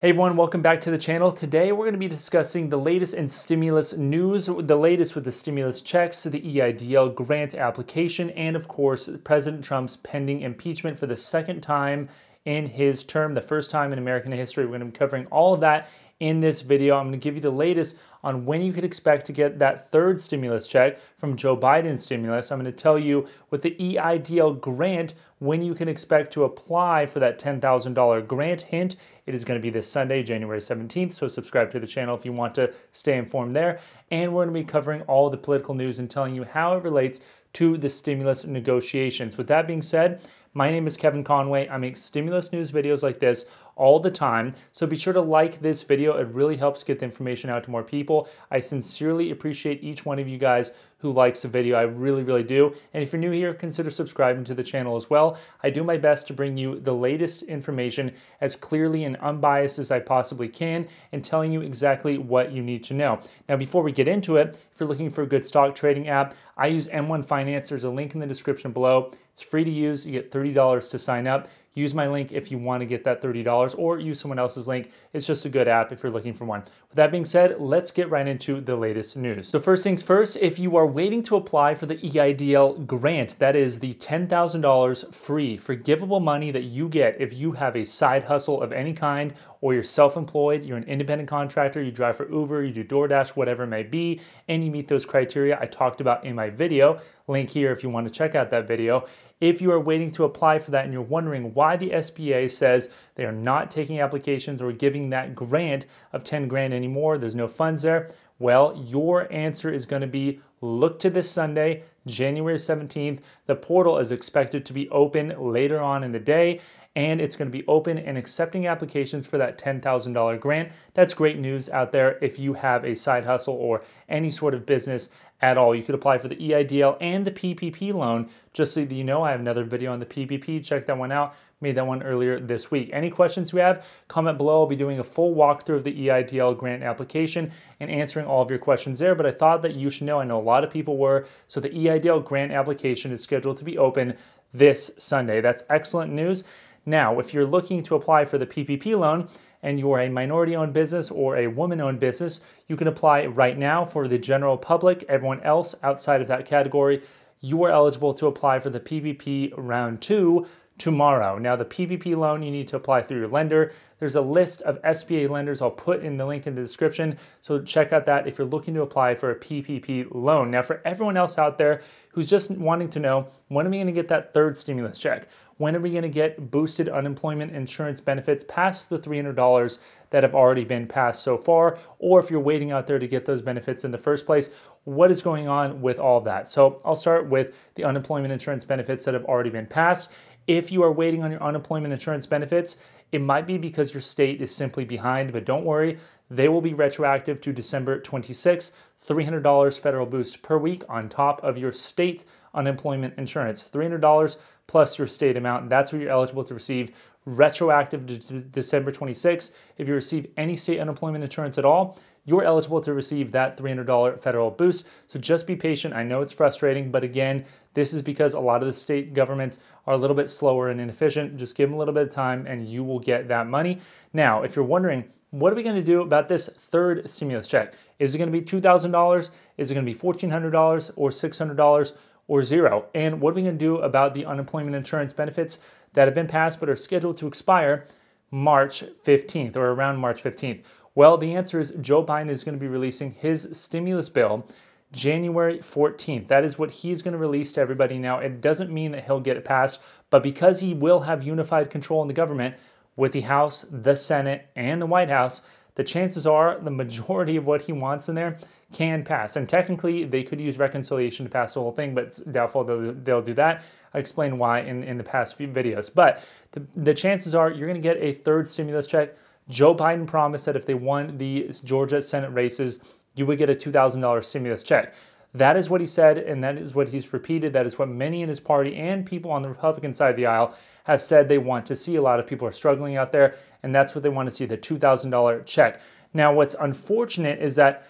Hey everyone, welcome back to the channel. Today we're going to be discussing the latest in stimulus news, the latest with the stimulus checks, the EIDL grant application, and of course, President Trump's pending impeachment for the second time in his term, the first time in American history. We're going to be covering all of that in this video. I'm going to give you the latest on when you could expect to get that third stimulus check from Joe Biden's stimulus. I'm going to tell you with the EIDL grant when you can expect to apply for that $10,000 grant. Hint, it is going to be this Sunday, January 17th, so subscribe to the channel if you want to stay informed there. And we're going to be covering all the political news and telling you how it relates to the stimulus negotiations. With that being said, my name is Kevin Conway. I make stimulus news videos like this all the time, so be sure to like this video. It really helps get the information out to more people. I sincerely appreciate each one of you guys who likes the video. I really do. And if you're new here, consider subscribing to the channel as well. I do my best to bring you the latest information as clearly and unbiased as I possibly can and telling you exactly what you need to know. Now, before we get into it, if you're looking for a good stock trading app, I use M1 Finance. There's a link in the description below. It's free to use. You get $30 to sign up. Use my link if you want to get that $30 or use someone else's link. It's just a good app if you're looking for one. With that being said, let's get right into the latest news. So first things first, if you are waiting to apply for the EIDL grant, that is the $10,000 free forgivable money that you get if you have a side hustle of any kind or you're self-employed, you're an independent contractor, you drive for Uber, you do DoorDash, whatever it may be, and you meet those criteria I talked about in my video. Link here if you want to check out that video. If you are waiting to apply for that and you're wondering why the SBA says they are not taking applications or giving that grant of 10 grand anymore, there's no funds there, well, your answer is going to be look to this Sunday, January 17th. The portal is expected to be open later on in the day, and it's going to be open and accepting applications for that $10,000 grant. That's great news out there if you have a side hustle or any sort of business at all. You could apply for the EIDL and the PPP loan. Just so that you know, I have another video on the PPP. Check that one out. Made that one earlier this week. Any questions you have, comment below. I'll be doing a full walkthrough of the EIDL grant application and answering all of your questions there. But I thought that you should know, I know a lot of people were, so the EIDL grant application is scheduled to be open this Sunday. That's excellent news. Now, if you're looking to apply for the PPP loan and you're a minority-owned business or a woman-owned business, you can apply right now for the general public. Everyone else outside of that category, you are eligible to apply for the PPP round 2 tomorrow. Now, the PPP loan, you need to apply through your lender. There's a list of SBA lenders I'll put in the link in the description, so check out that if you're looking to apply for a PPP loan. Now, for everyone else out there who's just wanting to know, when are we going to get that third stimulus check? When are we going to get boosted unemployment insurance benefits past the $300 that have already been passed so far? Or if you're waiting out there to get those benefits in the first place, what is going on with all of that? So I'll start with the unemployment insurance benefits that have already been passed. If you are waiting on your unemployment insurance benefits, it might be because your state is simply behind, but don't worry, they will be retroactive to December 26th, $300 federal boost per week on top of your state unemployment insurance. $300 plus your state amount, that's what you're eligible to receive retroactive to December 26th. If you receive any state unemployment insurance at all, you're eligible to receive that $300 federal boost. So just be patient. I know it's frustrating, but again, this is because a lot of the state governments are a little bit slower and inefficient. Just give them a little bit of time and you will get that money. Now, if you're wondering, what are we going to do about this third stimulus check? Is it going to be $2,000? Is it going to be $1,400 or $600 or zero? And what are we going to do about the unemployment insurance benefits that have been passed but are scheduled to expire March 15th or around March 15th? Well, the answer is Joe Biden is going to be releasing his stimulus bill January 14th. That is what he's going to release to everybody. Now, it doesn't mean that he'll get it passed, but because he will have unified control in the government with the House, the Senate, and the White House, the chances are the majority of what he wants in there can pass. And technically, they could use reconciliation to pass the whole thing, but it's doubtful they'll do that. I explained why in the past few videos. But the chances are you're going to get a third stimulus check. Joe Biden promised that if they won the Georgia Senate races, you would get a $2,000 stimulus check. That is what he said, and that is what he's repeated. That is what many in his party and people on the Republican side of the aisle have said they want to see. A lot of people are struggling out there, and that's what they want to see, the $2,000 check. Now, what's unfortunate is that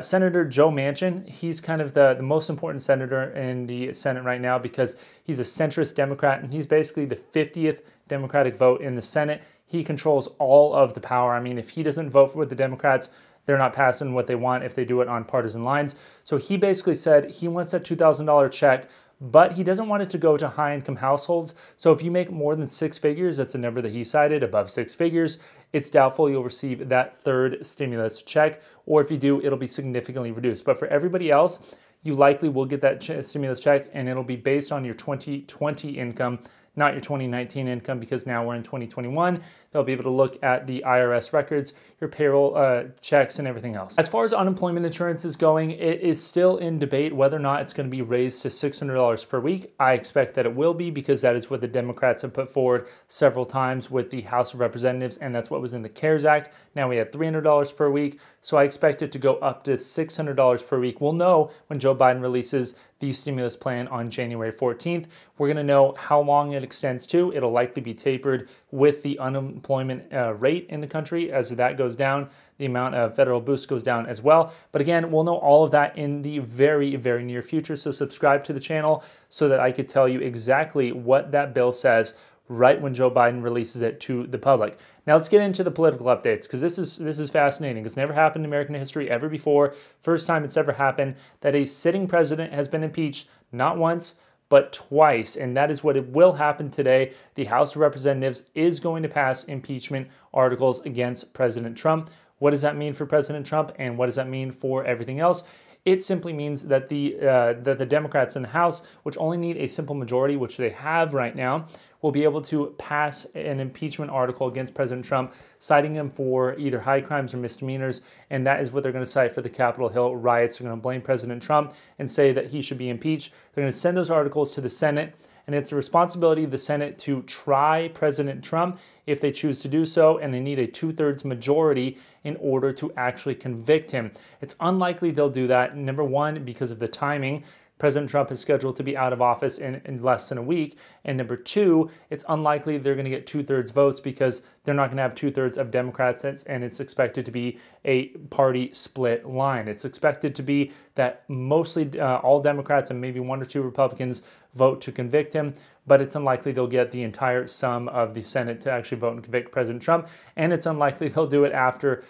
Senator Joe Manchin, he's kind of the most important senator in the Senate right now because he's a centrist Democrat, and he's basically the 50th Democratic vote in the Senate. he controls all of the power. I mean, if he doesn't vote with the Democrats, they're not passing what they want if they do it on partisan lines. So he basically said he wants that $2,000 check, but he doesn't want it to go to high-income households. So if you make more than 6 figures, that's a number that he cited, above 6 figures, it's doubtful you'll receive that third stimulus check, or if you do, it'll be significantly reduced. But for everybody else, you likely will get that stimulus check, and it'll be based on your 2020 income, not your 2019 income, because now we're in 2021. They'll be able to look at the IRS records, your payroll checks, and everything else. As far as unemployment insurance is going, it is still in debate whether or not it's going to be raised to $600 per week. I expect that it will be, because that is what the Democrats have put forward several times with the House of Representatives, and that's what was in the CARES Act. Now we have $300 per week, so I expect it to go up to $600 per week. We'll know when Joe Biden releases the stimulus plan on January 14th. We're going to know how long it extends to. It'll likely be tapered with the unemployment rate in the country. As that goes down, the amount of federal boost goes down as well. But again, we'll know all of that in the very, very near future. So subscribe to the channel so that I could tell you exactly what that bill says right when Joe Biden releases it to the public. Now let's get into the political updates, because this is fascinating. It's never happened in American history ever before. First time it's ever happened that a sitting president has been impeached, not once, but twice, and that is what it will happen today. The House of Representatives is going to pass impeachment articles against President Trump. What does that mean for President Trump, and what does that mean for everything else? It simply means that the Democrats in the House, which only need a simple majority, which they have right now, will be able to pass an impeachment article against President Trump, citing him for either high crimes or misdemeanors, and that is what they're going to cite for the Capitol Hill riots. They're going to blame President Trump and say that he should be impeached. They're going to send those articles to the Senate, and it's the responsibility of the Senate to try President Trump if they choose to do so, and they need a 2/3 majority in order to actually convict him. It's unlikely they'll do that, number one, because of the timing. President Trump is scheduled to be out of office in less than a week. And number two, it's unlikely they're going to get 2/3 votes, because they're not going to have 2/3 of Democrats, and it's expected to be a party split line. It's expected to be that mostly all Democrats and maybe 1 or 2 Republicans vote to convict him, but it's unlikely they'll get the entire sum of the Senate to actually vote and convict President Trump, and it's unlikely they'll do it after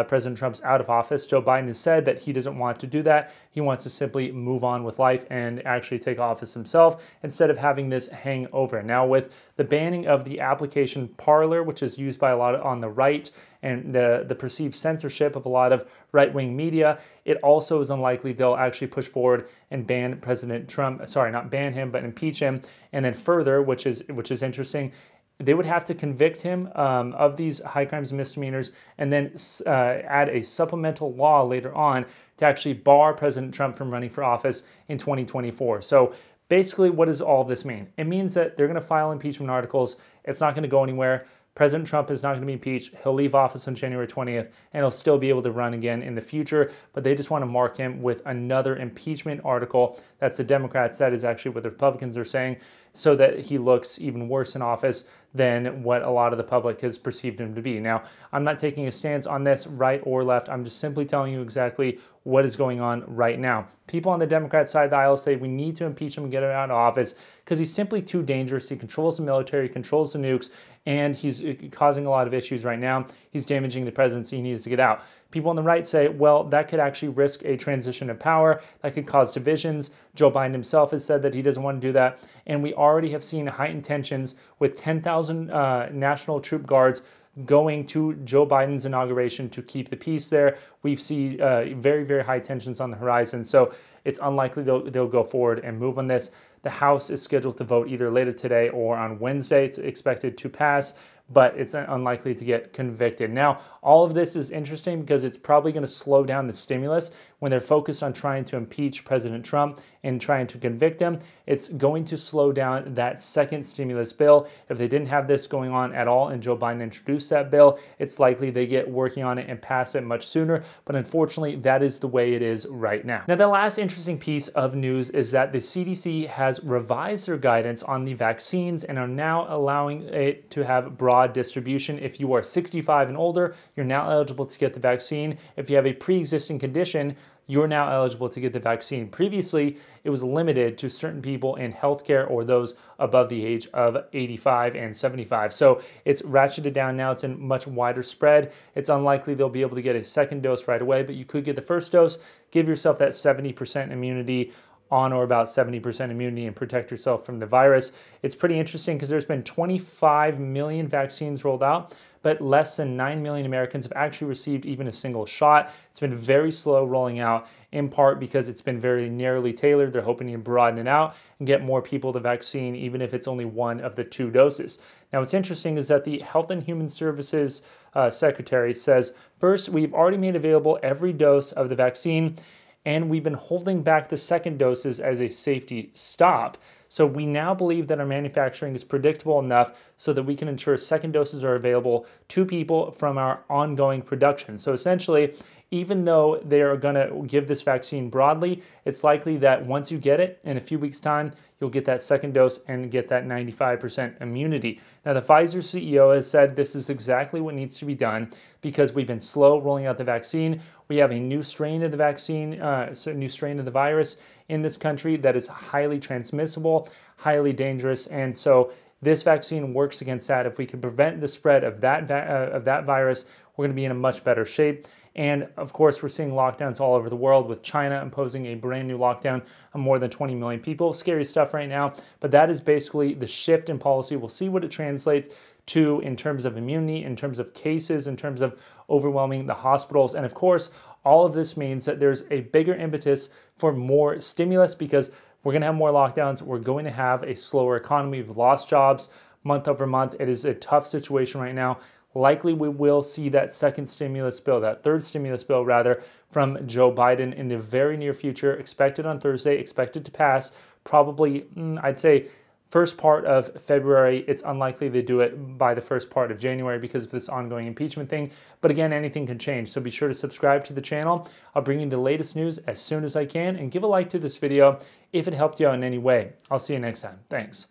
President Trump's out of office. Joe Biden has said that he doesn't want to do that. He wants to simply move on with life and actually take office himself instead of having this hang over. Now, with the banning of the application Parler, which is used by a lot on the right, and the perceived censorship of a lot of right-wing media, it also is unlikely they'll actually push forward and ban President Trump. Sorry, not ban him, but impeach him. And then further, which is interesting, they would have to convict him of these high crimes and misdemeanors, and then add a supplemental law later on to actually bar President Trump from running for office in 2024. So basically, what does all this mean? It means that they're going to file impeachment articles. It's not going to go anywhere. President Trump is not going to be impeached. He'll leave office on January 20th, and he'll still be able to run again in the future, but they just want to mark him with another impeachment article. That's the Democrats. That is actually what the Republicans are saying, so that he looks even worse in office than what a lot of the public has perceived him to be. Now, I'm not taking a stance on this, right or left. I'm just simply telling you exactly what is going on right now. People on the Democrat side of the aisle say we need to impeach him and get him out of office because he's simply too dangerous. He controls the military, controls the nukes, and he's causing a lot of issues right now. He's damaging the presidency. He needs to get out. People on the right say, well, that could actually risk a transition of power. That could cause divisions. Joe Biden himself has said that he doesn't want to do that. And we already have seen heightened tensions with 10,000 National Troop Guards going to Joe Biden's inauguration to keep the peace there. We've seen very, very high tensions on the horizon. So it's unlikely they'll go forward and move on this. The House is scheduled to vote either later today or on Wednesday. It's expected to pass, but it's unlikely to get convicted. Now, all of this is interesting because it's probably going to slow down the stimulus when they're focused on trying to impeach President Trump and trying to convict him. It's going to slow down that second stimulus bill. If they didn't have this going on at all and Joe Biden introduced that bill, it's likely they get working on it and pass it much sooner. But unfortunately, that is the way it is right now. Now, the last interesting piece of news is that the CDC has revised their guidance on the vaccines and are now allowing it to have broad distribution. If you are 65 and older, you're now eligible to get the vaccine. If you have a pre-existing condition, you're now eligible to get the vaccine. Previously, it was limited to certain people in healthcare or those above the age of 85 and 75. So it's ratcheted down now. It's a much wider spread. It's unlikely they'll be able to get a second dose right away, but you could get the first dose, give yourself that 70% immunity on or about 70% immunity and protect yourself from the virus. It's pretty interesting because there's been 25 million vaccines rolled out, but less than 9 million Americans have actually received even a single shot. It's been very slow rolling out, in part because it's been very narrowly tailored. They're hoping to broaden it out and get more people the vaccine, even if it's only one of the 2 doses. Now, what's interesting is that the Health and Human Services Secretary says, first, we've already made available every dose of the vaccine, and we've been holding back the second doses as a safety stop. So we now believe that our manufacturing is predictable enough so that we can ensure second doses are available to people from our ongoing production. So essentially, even though they are going to give this vaccine broadly, it's likely that once you get it, in a few weeks' time, you'll get that second dose and get that 95% immunity. Now, the Pfizer CEO has said this is exactly what needs to be done because we've been slow rolling out the vaccine. We have a new strain of the vaccine, new strain of the virus in this country that is highly transmissible, highly dangerous, and so this vaccine works against that. If we can prevent the spread of that virus, we're going to be in a much better shape. And of course, we're seeing lockdowns all over the world, with China imposing a brand new lockdown on more than 20 million people. Scary stuff right now, but that is basically the shift in policy. We'll see what it translates to in terms of immunity, in terms of cases, in terms of overwhelming the hospitals. And of course, all of this means that there's a bigger impetus for more stimulus because we're going to have more lockdowns. We're going to have a slower economy. We've lost jobs month over month. It is a tough situation right now. Likely we will see that second stimulus bill, that third stimulus bill rather, from Joe Biden in the very near future, expected on Thursday, expected to pass probably, I'd say, first part of February. It's unlikely they do it by the first part of January because of this ongoing impeachment thing. But again, anything can change. So be sure to subscribe to the channel. I'll bring you the latest news as soon as I can, and give a like to this video if it helped you out in any way. I'll see you next time. Thanks.